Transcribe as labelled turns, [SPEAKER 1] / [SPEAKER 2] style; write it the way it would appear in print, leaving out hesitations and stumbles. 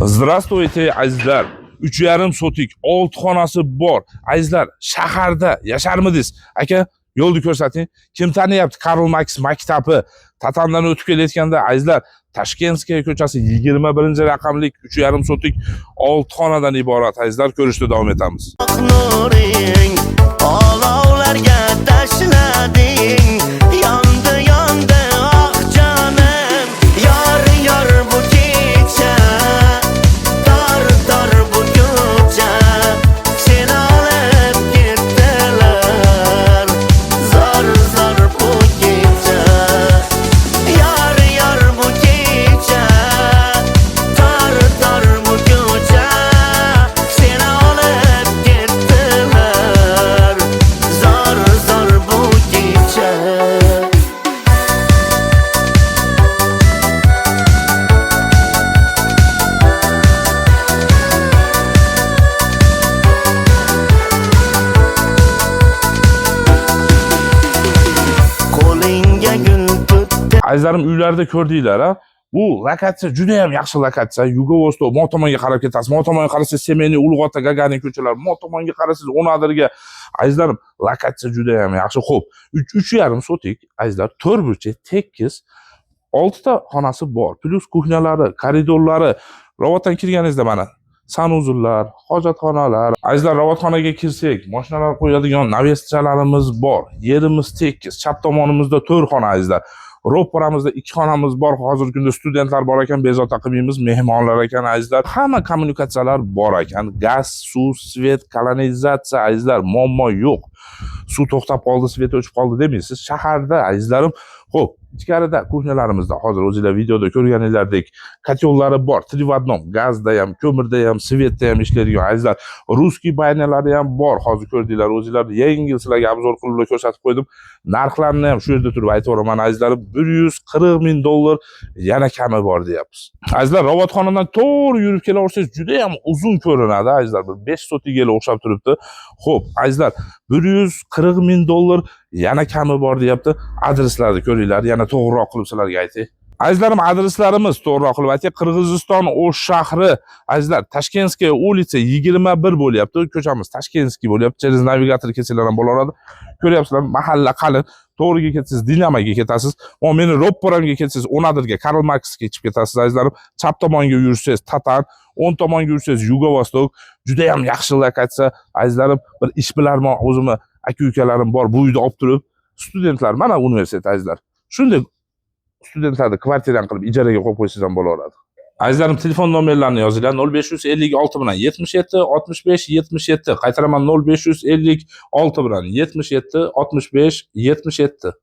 [SPEAKER 1] Здравствуйте, azizlar. 3,5 sotik 6 xonasi bor. Azizlar, shaharda yasharmidingiz? Aka, yo'lni ko'rsating. Kim taniyapti? Karl Marx maktabi Tatandan o'tib kelayotganda, azizlar, Tashkentskiy ko'chasi 21-raqamlik 3,5 sotik 6 xonadan iborat. Azizlar, ko'rishda davom etamiz.
[SPEAKER 2] Nuring olovlarga tashlading, yondi yondi ah jonim, yor bu kecha, tor bu ko'cha, seni olib ketdilar, zor bu kecha, yor bu kecha, tor bu ko'cha, seni olib ketdilar, zor bu kecha. Qo'lingga gul tutdi.
[SPEAKER 1] Azizlarim, uylarda ko'rdinglar, ha? Bu lokatsiya juda ham yaxshi lokatsiya. Yugovostok, mo tomonga qarab ketasiz. Mo tomonga qarasangiz Semeniy, Ulug'ota, Gagarin ko'chalari, mo tomonga qarasangiz Onadirga. Azizlarim, lokatsiya juda ham yaxshi. Xo'p, 3,5 sotik, azizlar, 4 burchak, tekis, 6 ta xonasi bor. Plus kuxnyalari, koridorlari. Robotdan kirganingizda mana sanuzullar, hojatxonalar. Azizlar, robotxonaga kirsak, mashinalar qo'yadigan navestachalarimiz bor. Yerimiz tekis. Chap tomonimizda 4 xona, azizlar. Ro'paramizda 2 xonamiz bor. Hozirgi kunda studentlar bor ekan, bezovta qilmaymiz, mehmonlar ekan, azizlar. Hamma kommunikatsiyalar bor ekan. Gaz, suv, svet, kanalizatsiya, azizlar, muammo yo'q. Suv to'xtab qoldi, svet o'chib qoldi demaysiz. Shaharda, azizlarim, xo'p, ichkarida kuxnyalarimizda hozir o'zingizlar videoda ko'rganinglardek kotyollari bor. 3 в 1, gazda ham, ko'mirda ham, svetda ham ishlaydigan, azizlar. Ruskiy baynalari ham bor. Hozir ko'rdinglar, o'zingizlar yengil sizlarga obzor qilib ko'rsatib qo'ydim. Narxlarni ham shu yerda turib aytib o'raman, azizlarim. $140,000 yana kami bor deyapmiz. Azizlar, robotxonadan to'g'ri yurib kelaversangiz juda ham uzun ko'rinadi, azizlar. 5 sotiga o'xshab turibdi. Xo'p, azizlar, $140,000 yana kami bor deyapti. Adreslarni ko'ringlar, yana to'g'riroq qilib sizlarga aytay. Azizlarim, adreslarimiz to'g'riroq qilib aytay. Qirg'iziston O'sh shahri, azizlar, Tashkentskiy ulitsa 21 bo'lyapti. Ko'chamiz Tashkentskiy bo'lyapti. Через navigator ketsanglar ham bo'laveradi. Ko'ryapsizlar, mahalla qalin. To'g'riga ketsangiz Dinamoga ketasiz. Va meni ro'paramga ketsangiz Onadirga, Karl Marxga chiqib ketasiz, azizlarim. Chap tomonga yursangiz Tatan, o'ng tomonga yursangiz Yugovostok. Juda ham yaxshi lokatsiya, azizlarim. Bir ishbilarmon o'zimni aka-ukalarim bor, bu uyda olib turib, studentlar mana universitet, azizlar. Shunday studentlarni kvartirani qilib ijaraga qo'yib qo'ysangiz ham bo'laveradi. Azizlarim, telefon nomerlarini yozinglar. 0556 bilan 77 65 77. Qaytaraman, 0556 bilan 77 65 77.